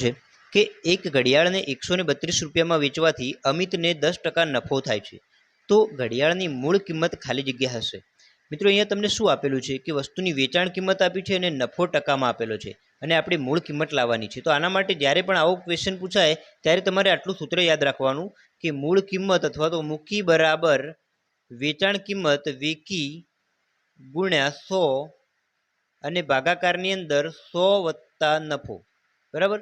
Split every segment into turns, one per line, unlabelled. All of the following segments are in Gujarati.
છે કે એક ઘડિયાળને 132 રૂપિયામાં વેચવાથી અમિતને 10% નફો થાય છે. તો ઘડિયાળની મૂળ કિંમત ખાલી જગ્યા હશે. મિત્રો અહીંયા તમને શું આપેલું છે કે વસ્તુની વેચાણ કિંમત આપી છે અને નફો ટકામાં આપેલો છે અને આપણે મૂળ કિંમત લાવવાની છે. તો આના માટે જ્યારે પણ આવો ક્વેશ્ચન પૂછાય ત્યારે તમારે આટલું સૂત્ર યાદ રાખવાનું કે મૂળ કિંમત અથવા તો મૂકી બરાબર વેચાણ કિંમત વેકી ગુણ્યા 100 અને ભાગાકારની અંદર 100 વત્તા નફો. બરાબર.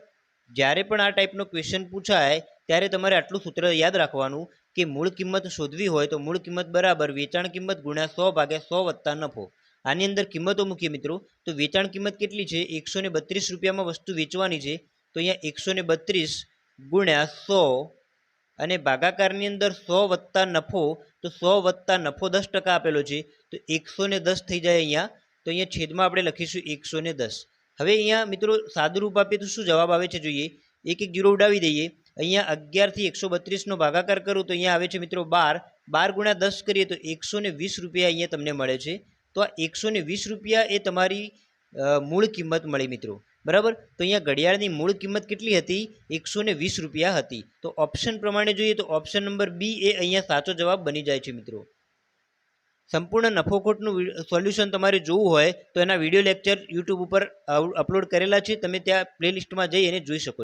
જ્યારે પણ આ ટાઈપનો ક્વેશ્ચન પૂછાય ત્યારે તમારે આટલું સૂત્ર યાદ રાખવાનું કે મૂળ કિંમત શોધવી હોય તો મૂળ કિંમત બરાબર વેચાણ કિંમત ગુણ્યા 100 ભાગ્યા 100 વત્તા નફો. આની અંદર કિંમતો મૂકીએ મિત્રો તો વેચાણ કિંમત કેટલી છે? 132 રૂપિયામાં વસ્તુ વેચવાની છે. તો અહીંયા 132 ગુણ્યા 100 અને ભાગાકારની અંદર 100 વત્તા નફો. તો 100 વત્તા નફો 10% આપેલો છે તો 110 થઈ જાય અહીંયા. તો અહીંયા છેદમાં આપણે લખીશું 110. હવે અહીંયા મિત્રો સાદું રૂપ આપીએ તો શું જવાબ આવે છે જોઈએ. એક જીરો ઉડાવી દઈએ. અહીંયા 11 થી 132 નો ભાગાકાર કરું તો અહીંયા આવે છે મિત્રો 12. 12 ગુણ્યા 10 કરીએ તો 120 રૂપિયા અહીંયા તમને મળે છે. તો આ 120 રૂપિયા એ તમારી મૂળ કિંમત મળી મિત્રો. બરાબર. તો અહીંયા ઘડિયાળની મૂળ કિંમત કેટલી હતી? 120 રૂપિયા હતી. તો ઓપ્શન પ્રમાણે જોઈએ તો ઓપ્શન નંબર બી એ અહીંયા સાચો જવાબ બની જાય છે મિત્રો. સંપૂર્ણ નફો ખોટનું સોલ્યુશન તમારે જોવું હોય તો એના વિડીયો લેક્ચર યુટ્યુબ ઉપર અપલોડ કરેલા છે. તમે ત્યાં પ્લેલિસ્ટમાં જઈ અને જોઈ શકો.